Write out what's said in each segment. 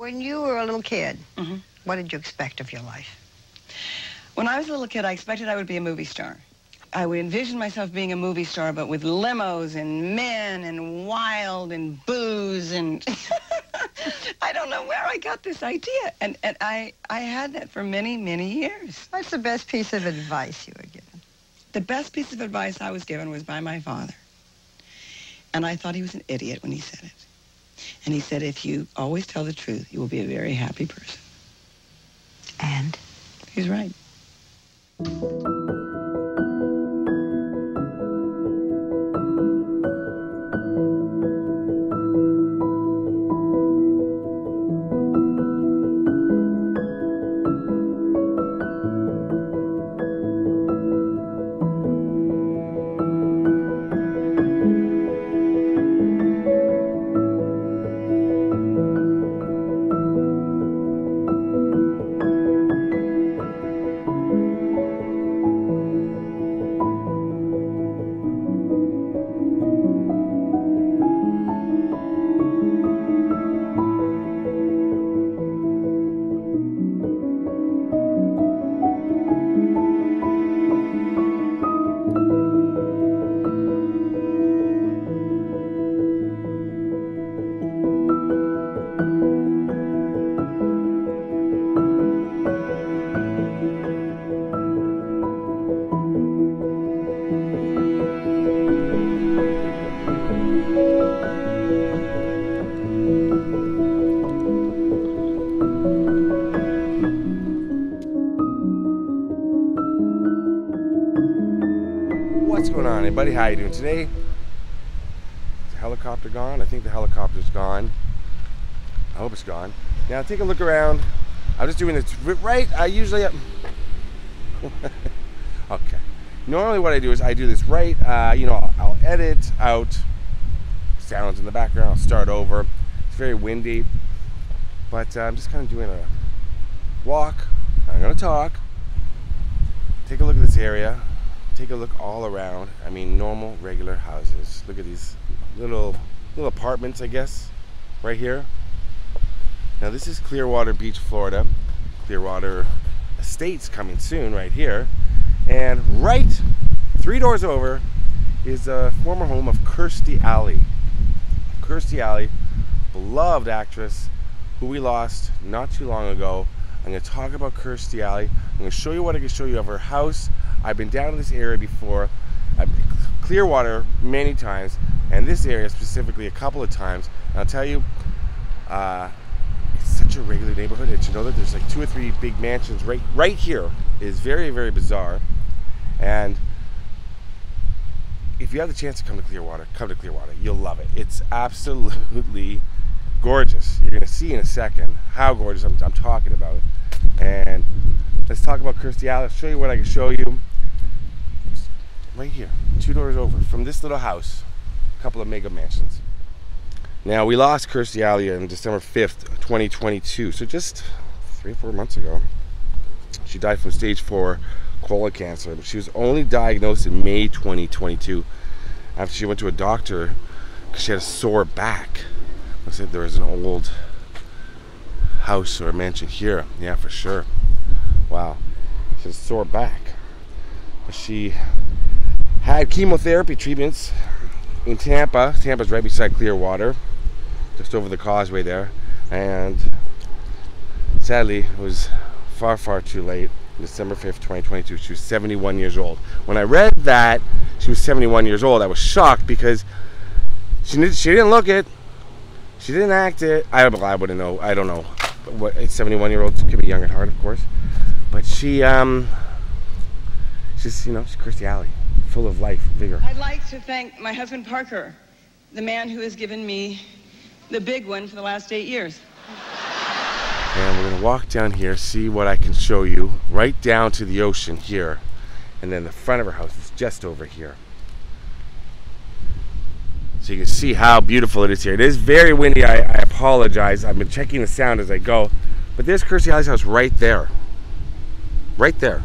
When you were a little kid, what did you expect of your life? When I was a little kid, I expected I would be a movie star. I would envision myself being a movie star, but with limos and men and wild and booze and... I don't know where I got this idea. And I had that for many, many years. What's the best piece of advice you were given? The best piece of advice I was given was by my father. And I thought he was an idiot when he said it. And he said, if you always tell the truth, you will be a very happy person. And? He's right. What's going on, everybody? How you doing today? Is the helicopter gone? I think the helicopter's gone. I hope it's gone. Now take a look around. I'm just doing this right. I usually okay. Normally what I do is I do this right. You know, I'll edit out sounds in the background. I'll start over. It's very windy, but I'm just kind of doing a walk. I'm gonna talk. Take a look at this area. Take a look all around. I mean, normal, regular houses. Look at these little apartments, I guess, right here. Now this is Clearwater Beach, Florida. Clearwater Estates coming soon, right here. And right 3 doors over is a former home of Kirstie Alley. Kirstie Alley, beloved actress who we lost not too long ago. I'm going to talk about Kirstie Alley. I'm going to show you what I can show you of her house. I've been down to this area before. I've been Clearwater many times, and this area specifically a couple of times. And I'll tell you, it's such a regular neighborhood. And you know that there's like 2 or 3 big mansions right here. It is very, very bizarre. And if you have the chance to come to Clearwater, come to Clearwater. You'll love it. It's absolutely gorgeous. You're going to see in a second how gorgeous I'm talking about. And let's talk about Kirstie Alley. I'll show you what I can show you. Right here, 2 doors over from this little house, a couple of mega mansions. Now, we lost Kirstie Alley on December 5th, 2022, so just 3 or 4 months ago. She died from stage 4 colon cancer, but she was only diagnosed in May 2022 after she went to a doctor because she had a sore back. Looks like there was an old house or a mansion here. Yeah, for sure. Wow. She had a sore back. But she had chemotherapy treatments in Tampa. Tampa's right beside Clearwater, just over the causeway there. And sadly, it was far, far too late. December 5th, 2022. She was 71 years old. When I read that she was 71 years old, I was shocked because she didn't look it. She didn't act it. I wouldn't know. I don't know. What 71-year-olds could be young at heart, of course. But she's, you know, she's Kirstie Alley, full of life, vigor. I'd like to thank my husband Parker, the man who has given me the big one for the last 8 years. And we're going to walk down here, see what I can show you, right down to the ocean here. And then the front of her house is just over here. So you can see how beautiful it is here. It is very windy. I apologize. I've been checking the sound as I go. But there's Kirstie Alley's house right there. Right there.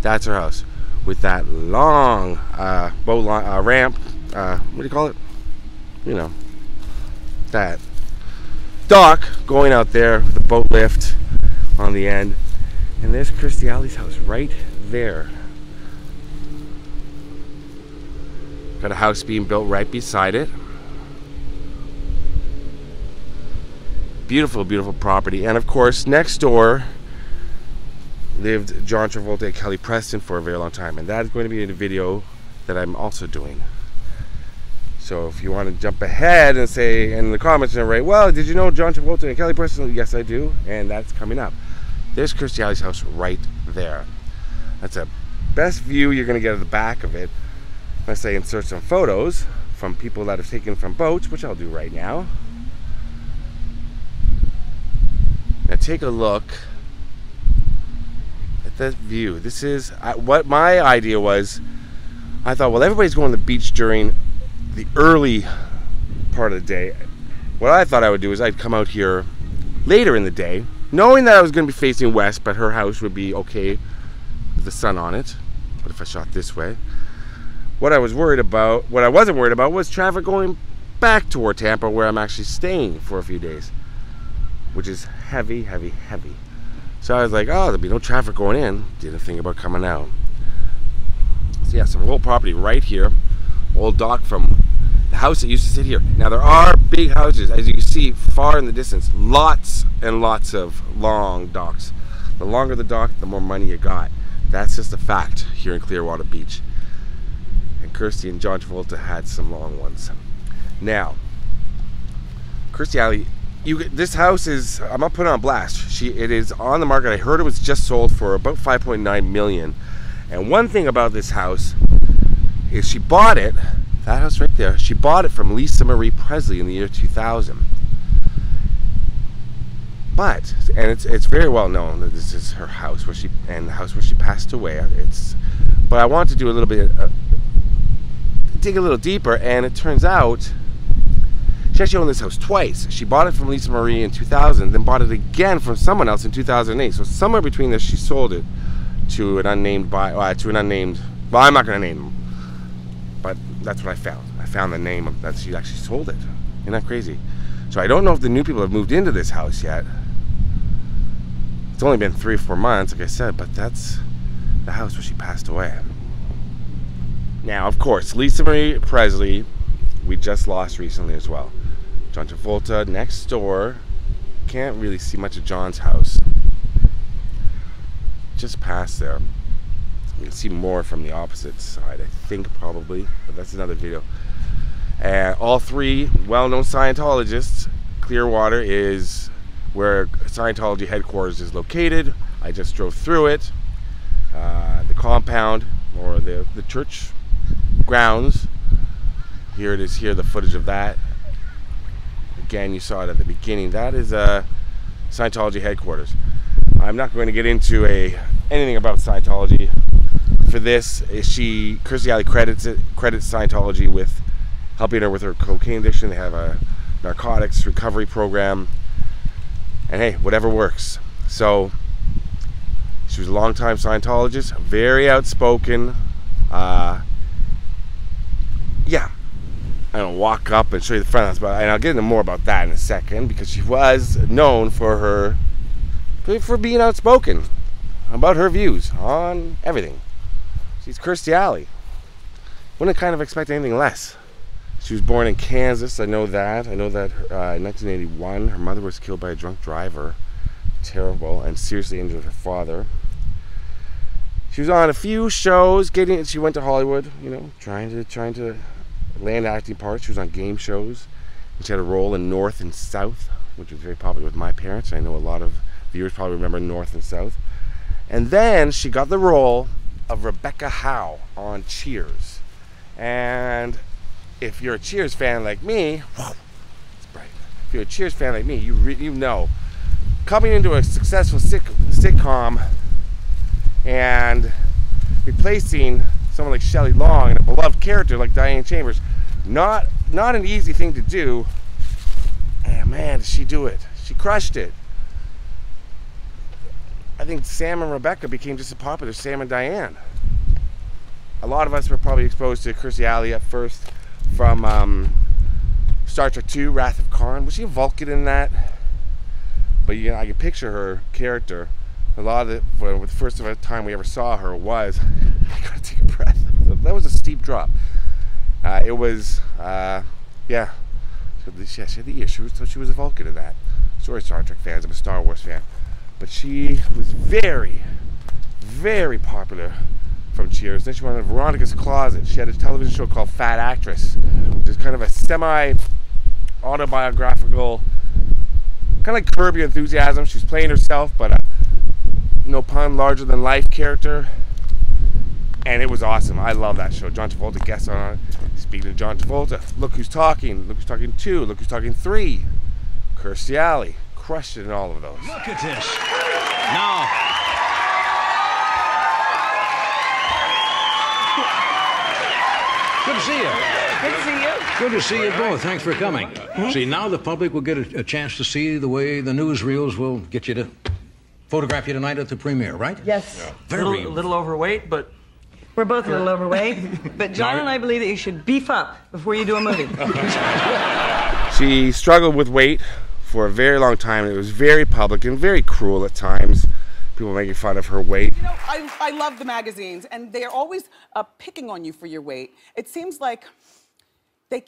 That's her house. With that long boat ramp. What do you call it? You know, that dock going out there with a boat lift on the end. And there's Kirstie Alley's house right there. Got a house being built right beside it. Beautiful, beautiful property. And of course, next door lived John Travolta and Kelly Preston for a very long time. And that is going to be in a video that I'm also doing. So if you want to jump ahead and say in the comments and write, well, did you know John Travolta and Kelly Preston? Yes, I do. And that's coming up. There's Kirstie Alley's house right there. That's the best view you're going to get of the back of it. Unless I insert some photos from people that have taken from boats, which I'll do right now. Now take a look at that view. This is what my idea was. I thought, well, everybody's going to the beach during the early part of the day. What I thought I would do is I'd come out here later in the day, knowing that I was going to be facing west, but her house would be okay with the sun on it. But if I shot this way, what I wasn't worried about was traffic going back toward Tampa, where I'm actually staying for a few days, which is heavy, heavy, heavy. So I was like, oh, there'll be no traffic going in. Didn't think about coming out. So yeah, some old property right here. Old dock from the house that used to sit here. Now there are big houses, as you can see far in the distance. Lots and lots of long docks. The longer the dock, the more money you got. That's just a fact here in Clearwater Beach. And Kirstie and John Travolta had some long ones. Now, Kirstie Alley, this house is, I'm not putting it on blast. It is on the market. I heard it was just sold for about $5.9 million. And one thing about this house is she bought it, that house right there, she bought it from Lisa Marie Presley in the year 2000. But, and it's very well known that this is her house and the house where she passed away. But I want to do a little bit, dig a little deeper, and it turns out she actually owned this house twice. She bought it from Lisa Marie in 2000, then bought it again from someone else in 2008. So somewhere between this, she sold it to an unnamed well, I'm not going to name them. But that's what I found. I found the name of that she actually sold it. Isn't that crazy? So I don't know if the new people have moved into this house yet. It's only been 3 or 4 months, like I said, but that's the house where she passed away. Now, of course, Lisa Marie Presley, we just lost recently as well. John Travolta next door. Can't really see much of John's house. Just past there. You can see more from the opposite side, I think, probably, but that's another video. And all 3 well-known Scientologists. Clearwater is where Scientology headquarters is located. I just drove through it. The compound, or the church grounds. Here it is here, the footage of that. Again, you saw it at the beginning. That is Scientology headquarters. I'm not going to get into anything about Scientology. For this, Kirstie Alley credits Scientology with helping her with her cocaine addiction. They have a narcotics recovery program, and hey, whatever works. So she was a long-time Scientologist, very outspoken. Yeah, I don't walk up and show you the front house, and I'll get into more about that in a second, because she was known for being outspoken about her views on everything. She's Kirstie Alley. Wouldn't kind of expect anything less. She was born in Kansas, I know that. I know that in 1981, her mother was killed by a drunk driver. Terrible, and seriously injured her father. She was on a few shows, she went to Hollywood, you know, trying to land acting parts. She was on game shows. She had a role in North and South, which was very popular with my parents. I know a lot of viewers probably remember North and South. And then she got the role of Rebecca Howe on Cheers. And if you're a Cheers fan like me, it's bright. If you're a Cheers fan like me, you know, coming into a successful sitcom and replacing someone like Shelly Long and a beloved character like Diane Chambers, not an easy thing to do. And man, did she do it. She crushed it. I think Sam and Rebecca became just as popular as Sam and Diane. A lot of us were probably exposed to Kirstie Alley at first from Star Trek II, Wrath of Khan. Was she a Vulcan in that? But you know, I can picture her character. A lot of it, well, the first time we ever saw her was, I gotta take a breath. That was a steep drop. It was, yeah. She had the ear. She was a Vulcan in that. Sorry, Star Trek fans. I'm a Star Wars fan. But she was very, very popular from Cheers. Then she went on Veronica's Closet. She had a television show called Fat Actress, which is kind of a semi-autobiographical, kind of like Curb Your Enthusiasm. She's playing herself, but a, no pun, larger-than-life character. And it was awesome. I love that show. John Travolta guests on it. Speaking of John Travolta, look who's talking. Look who's talking 2. Look who's talking 3. Kirstie Alley. Crushed it in all of those. Look at this. Now. Good to see you. Good to see you. Good to see you both. Thanks for coming. See, now the public will get a chance to see the way the newsreels will get you to photograph you tonight at the premiere, right? Yes. Yeah. A little overweight, but... We're both a little overweight, but John and I believe that you should beef up before you do a movie. She struggled with weight for a very long time. It was very public and very cruel at times. People making fun of her weight. You know, I love the magazines, and they're always picking on you for your weight. It seems like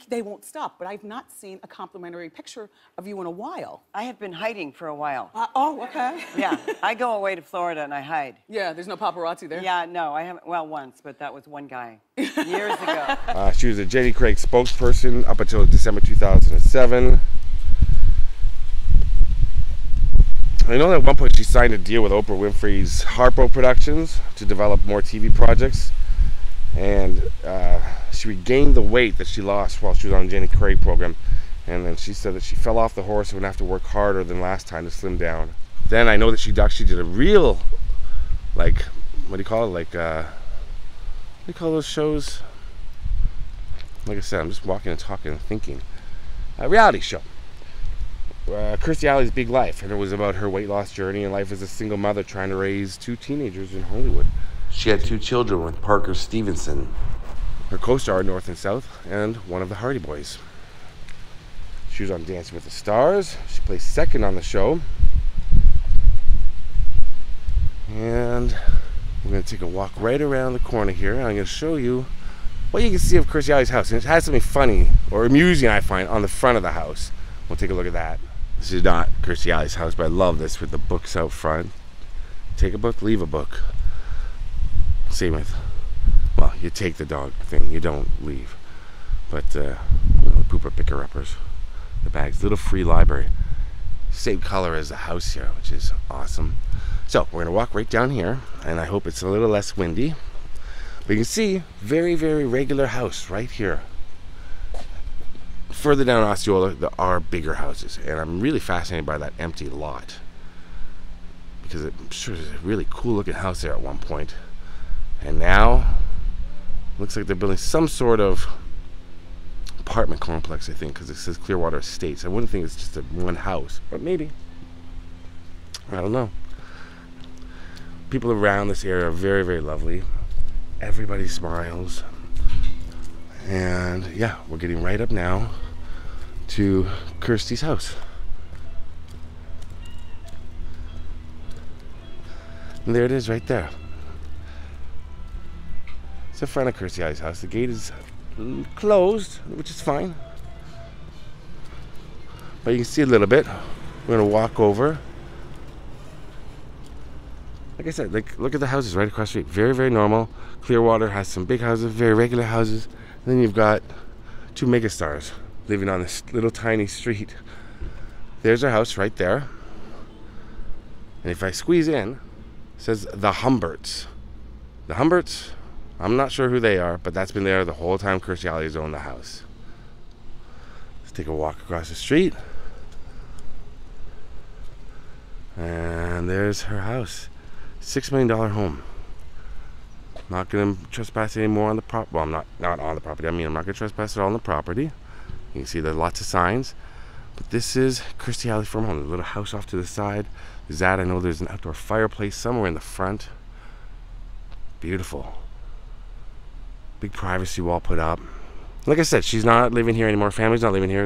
they won't stop, but I've not seen a complimentary picture of you in a while. I have been hiding for a while. Oh, okay. Yeah, I go away to Florida and I hide. Yeah, there's no paparazzi there? Yeah, no, I haven't, well, once, but that was one guy years ago. She was a Jenny Craig spokesperson up until December 2007. I know that at one point she signed a deal with Oprah Winfrey's Harpo Productions to develop more TV projects. And she regained the weight that she lost while she was on the Jenny Craig program. And then she said that she fell off the horse and would have to work harder than last time to slim down. Then I know that she actually did a real, like, what do you call it? Like, what do you call those shows? Like I said, I'm just walking and talking and thinking. A reality show. Kirstie Alley's Big Life. And it was about her weight loss journey and life as a single mother trying to raise 2 teenagers in Hollywood. She had 2 children with Parker Stevenson, her co-star North and South, and one of the Hardy Boys. She was on Dancing with the Stars. She placed 2nd on the show. And we're going to take a walk right around the corner here. And I'm going to show you what you can see of Kirstie Alley's house. And it has something funny or amusing, I find, on the front of the house. We'll take a look at that. This is not Kirstie Alley's house, but I love this with the books out front. Take a book, leave a book. Same with, well, you take the dog thing, you don't leave. But, you know, pooper picker-uppers, the bags, little free library. Same color as the house here, which is awesome. So, we're gonna walk right down here, and I hope it's a little less windy. But you can see, very, very regular house right here. Further down Osceola, there are bigger houses, and I'm really fascinated by that empty lot. Because I'm sure there's a really cool looking house there at one point. And now, looks like they're building some sort of apartment complex, I think, because it says Clearwater Estates. I wouldn't think it's just one house, but maybe. I don't know. People around this area are very, very lovely. Everybody smiles. And yeah, we're getting right up now to Kirstie's house. And there it is right there. It's the front of Kirstie Alley's house. The gate is closed, which is fine. But you can see a little bit. We're going to walk over. Like I said, look at the houses right across the street. Very, very normal. Clearwater has some big houses, very regular houses. And then you've got 2 megastars living on this little tiny street. There's our house right there. And if I squeeze in, it says the Humberts. The Humberts, I'm not sure who they are, but that's been there the whole time Kirstie Alley's owned the house. Let's take a walk across the street. And there's her house. $6 million home. Not going to trespass anymore on the property. Well, I'm not on the property. I mean, I'm not going to trespass at all on the property. You can see there's lots of signs. But this is Kirstie Alley Farm Home. There's a little house off to the side. There's that. I know there's an outdoor fireplace somewhere in the front. Beautiful. Big privacy wall put up. Like I said, she's not living here anymore. Family's not living here.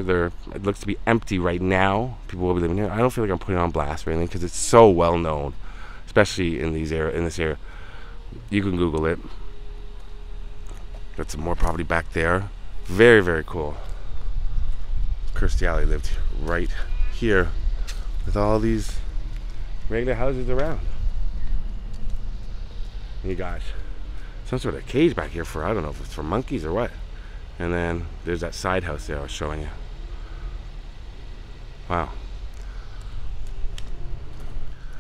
It looks to be empty right now. People will be living here. I don't feel like I'm putting it on blast or anything because it's so well known, especially in this area. You can Google it. Got some more property back there. Very, very cool. Kirstie Alley lived right here with all these regular houses around. You got some sort of cage back here for, I don't know if it's for monkeys or what. And then there's that side house there I was showing you. Wow.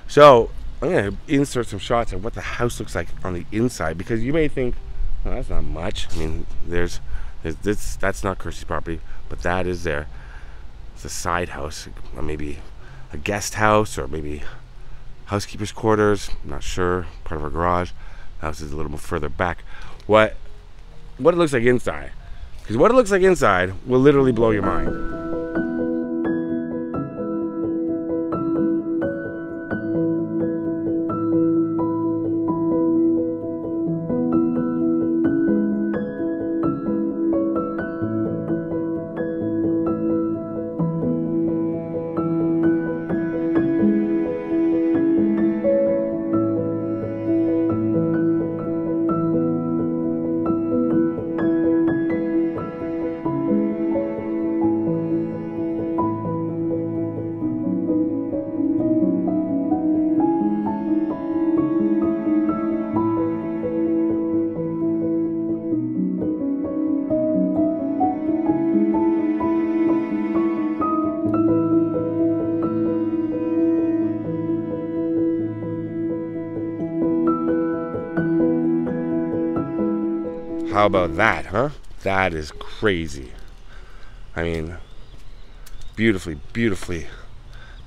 So I'm going to insert some shots of what the house looks like on the inside, because you may think, well, that's not much. I mean, there's this, that's not Kirstie's property, but that is there. It's a side house, or maybe a guest house, or maybe housekeeper's quarters. I'm not sure. Part of her garage. The house is a little bit further back. What it looks like inside. Because what it looks like inside will literally blow your mind. How about that, huh? That is crazy. I mean, beautifully, beautifully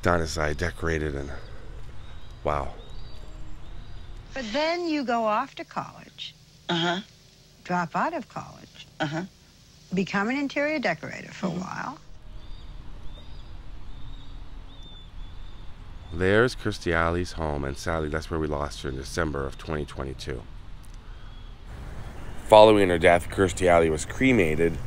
done inside, decorated, and wow. But then you go off to college. Uh-huh. Drop out of college. Uh-huh. Become an interior decorator for a while. There's Kirstie Alley's home, and sadly that's where we lost her in December of 2022. Following her death, Kirstie Alley was cremated,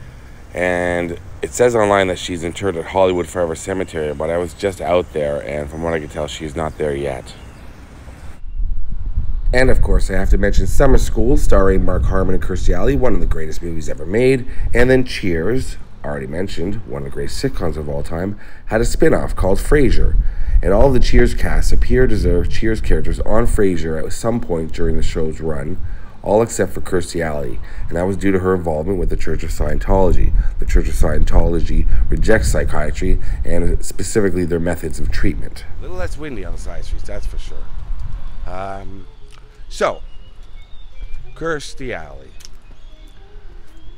and it says online that she's interred at Hollywood Forever Cemetery, but I was just out there, and from what I can tell, she's not there yet. And of course, I have to mention Summer School, starring Mark Harmon and Kirstie Alley, one of the greatest movies ever made, and then Cheers, already mentioned, one of the greatest sitcoms of all time, had a spin-off called Frasier, and all of the Cheers cast appeared as their Cheers characters on Frasier at some point during the show's run, all except for Kirstie Alley, and that was due to her involvement with the Church of Scientology. The Church of Scientology rejects psychiatry, and specifically their methods of treatment. A little less windy on the side streets, that's for sure. So, Kirstie Alley.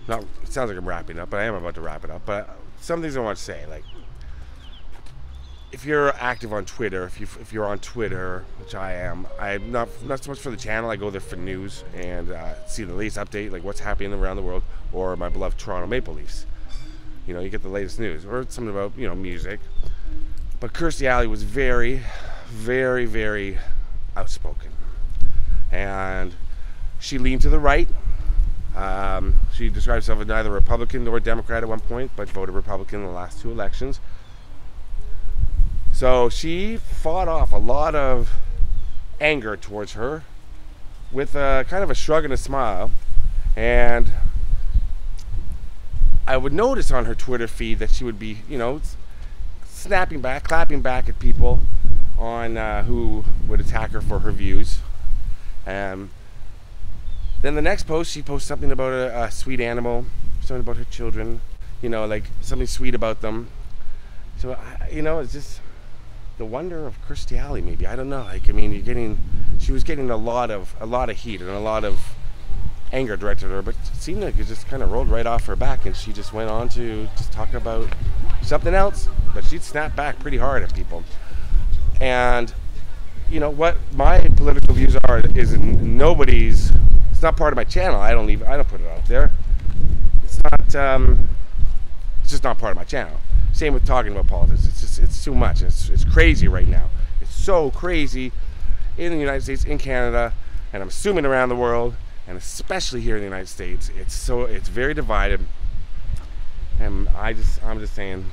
Now, it sounds like I'm wrapping up, but I am about to wrap it up. But some things I want to say, like, if you're active on Twitter, if you're on Twitter, which I am, I'm not so much for the channel. I go there for news and see the latest update, like what's happening around the world, or my beloved Toronto Maple Leafs. You know, you get the latest news, or something about, you know, music. But Kirstie Alley was very, very, very outspoken, and she leaned to the right. She described herself as neither Republican nor Democrat at one point, but voted Republican in the last 2 elections. So she fought off a lot of anger towards her with a kind of a shrug and a smile. And I would notice on her Twitter feed that she would be, you know, snapping back, clapping back at people on who would attack her for her views. Then the next post, she posts something about a sweet animal, something about her children, you know, like something sweet about them. So, you know, it's just the wonder of Kirstie Alley, maybe. I don't know. Like, I mean, she was getting a lot of heat and a lot of anger directed at her, but it seemed like it just kind of rolled right off her back, and she just went on to just talk about something else. But she'd snap back pretty hard at people. And you know what my political views are is nobody's. It's not part of my channel. I don't put it out there. It's not. It's just not part of my channel. Same with talking about politics. It's too much. It's crazy right now. It's so crazy in the United States, in Canada, and I'm assuming around the world, and especially here in the United States. It's very divided, And I'm just saying,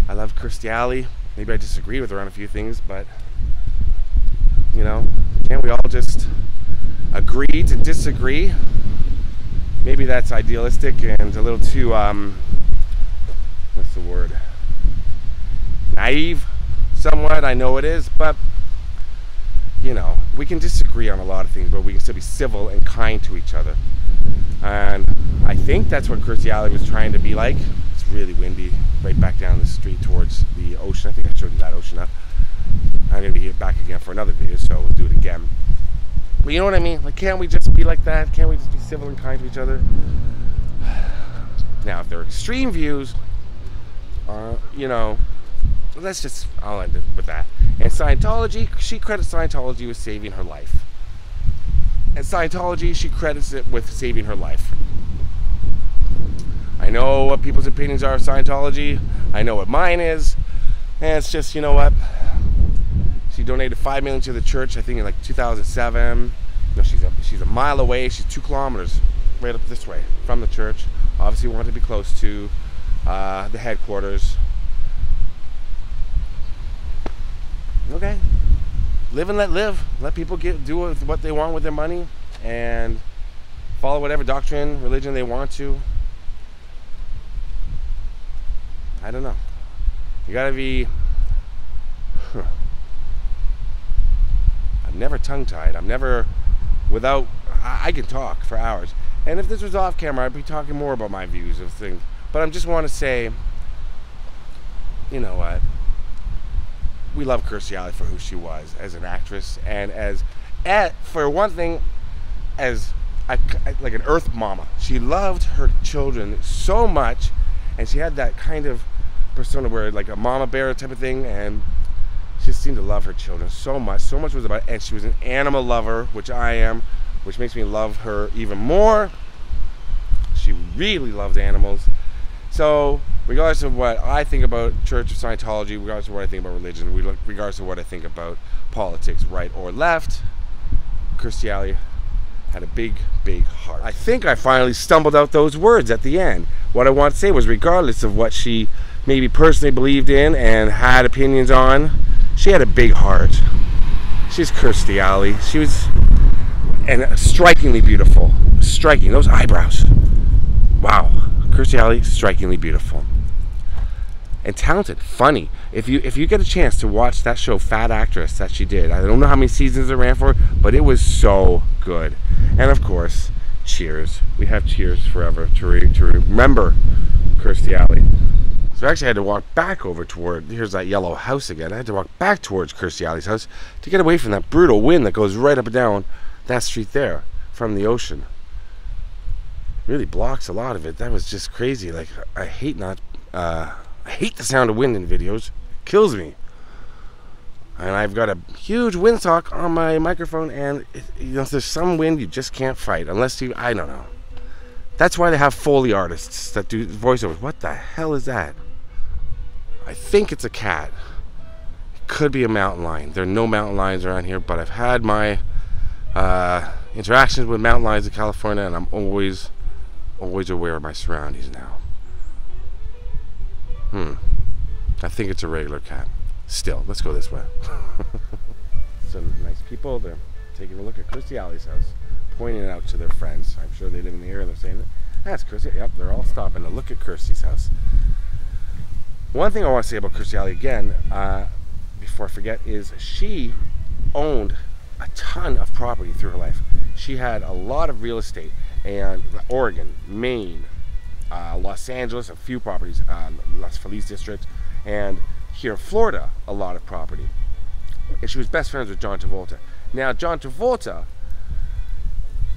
I love Kirstie Alley. Maybe I disagree with her on a few things, but you know, can't we all just agree to disagree? Maybe that's idealistic and a little too what's the word? Naive, somewhat. I know it is, but you know, we can disagree on a lot of things, but we can still be civil and kind to each other. And I think that's what Kirstie Alley was trying to be like. It's really windy right back down the street towards the ocean. I think I showed you that ocean up. I'm going to be back again for another video, so we'll do it again. But you know what I mean? Like, can't we just be like that? Can't we just be civil and kind to each other? Now, if there are extreme views, you know, I'll end it with that. And Scientology, she credits Scientology with saving her life. And Scientology, she credits it with saving her life. I know what people's opinions are of Scientology. I know what mine is. And it's just, you know what? She donated $5 million to the church, I think in like 2007. No, she's a mile away. She's 2 kilometers right up this way from the church. Obviously wanted to be close to the headquarters. Okay, live and let live. Let people do what they want with their money and follow whatever doctrine, religion they want to. I don't know. You gotta be... I'm never tongue-tied. I'm never without... I can talk for hours. And if this was off camera, I'd be talking more about my views of things. But I just want to say, you know what? We love Kirstie Alley for who she was as an actress, and for one thing, as like an earth mama. She loved her children so much, and she had that kind of persona where like a mama bear type of thing, and she just seemed to love her children so much. So much was about it, and she was an animal lover, which I am, which makes me love her even more. She really loved animals. So, regardless of what I think about Church of Scientology, regardless of what I think about religion, regardless of what I think about politics, right or left, Kirstie Alley had a big, big heart. I think I finally stumbled out those words at the end. What I want to say was, regardless of what she maybe personally believed in and had opinions on, she had a big heart. She's Kirstie Alley. She was strikingly beautiful. Striking. Those eyebrows. Wow. Kirstie Alley, strikingly beautiful. And talented, funny. If you get a chance to watch that show, Fat Actress, that she did, I don't know how many seasons it ran for, but it was so good. And of course, Cheers. We have Cheers forever to remember Kirstie Alley. So I actually had to walk back over toward, here's that yellow house again. I had to walk back towards Kirstie Alley's house to get away from that brutal wind that goes right up and down that street there from the ocean. Really blocks a lot of it. That was just crazy. Like, I hate the sound of wind in videos. It kills me. And I've got a huge windsock on my microphone, and you know, there's some wind you just can't fight unless you, I don't know. That's why they have Foley artists that do voiceovers. What the hell is that? I think it's a cat. It could be a mountain lion. There are no mountain lions around here, but I've had my interactions with mountain lions in California, and I'm always aware of my surroundings now. I think it's a regular cat. Still, let's go this way. Some nice people. They're taking a look at Kirstie Alley's house, pointing it out to their friends. I'm sure they live in the area. They're saying, "That's Kirstie." Yep, they're all stopping to look at Kirstie's house. One thing I want to say about Kirstie Alley again, before I forget, is she owned a ton of property through her life. She had a lot of real estate, and Oregon, Maine, Los Angeles, a few properties, Las Feliz district, and here in Florida, a lot of property. And she was best friends with John Travolta. Now, John Travolta,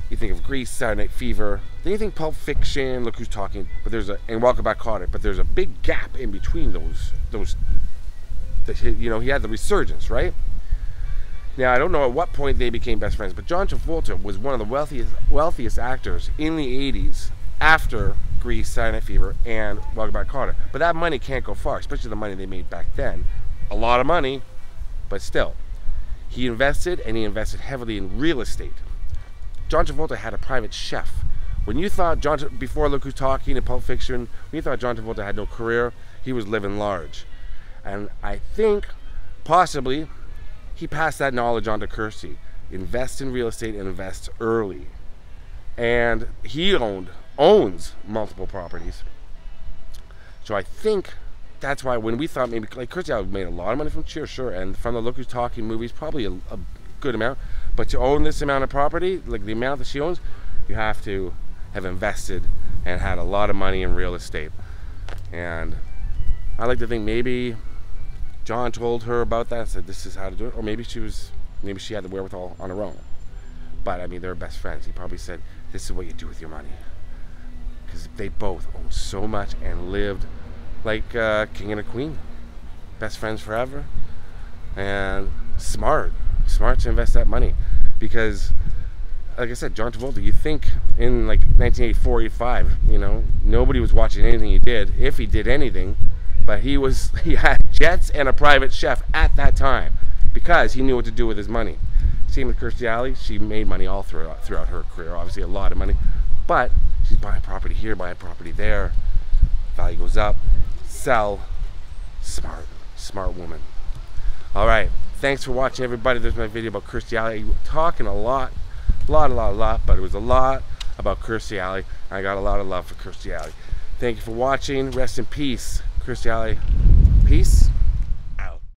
you think of Grease, Saturday Night Fever, then you think Pulp Fiction, Look Who's Talking, but and Welcome Back, Kotter, but there's a big gap in between those, you know, he had the resurgence, right? Now, I don't know at what point they became best friends, but John Travolta was one of the wealthiest actors in the 80s after Grease, Saturday Night Fever, and Welcome Back, Kotter. But that money can't go far, especially the money they made back then. A lot of money, but still. He invested, and he invested heavily in real estate. John Travolta had a private chef When you thought before Look Who's Talking and Pulp Fiction, when you thought John Travolta had no career, he was living large. And I think possibly he passed that knowledge on to Kirstie. Invest in real estate and invest early. And he owns multiple properties. So I think that's why when we thought maybe, like, Kirstie Alley made a lot of money from Cheers, sure, and from the Look Who's Talking movies, probably a good amount. But to own this amount of property, like the amount that she owns, you have to have invested and had a lot of money in real estate. And I like to think maybe John told her about that, said this is how to do it, or maybe she had the wherewithal on her own. But I mean, they're best friends. He probably said, this is what you do with your money. Because they both own so much and lived like king and a queen. Best friends forever. And smart to invest that money. Because, like I said, John Travolta, you think in like 1984, 85, you know, nobody was watching anything he did, if he did anything. But he had jets and a private chef at that time because he knew what to do with his money. Same with Kirstie Alley. She made money all throughout her career, obviously a lot of money. But she's buying property here, buying property there. Value goes up, sell. Smart woman. All right, thanks for watching, everybody. There's my video about Kirstie Alley. Talking a lot, but it was a lot about Kirstie Alley. I got a lot of love for Kirstie Alley. Thank you for watching. Rest in peace, Kirstie Alley. Peace.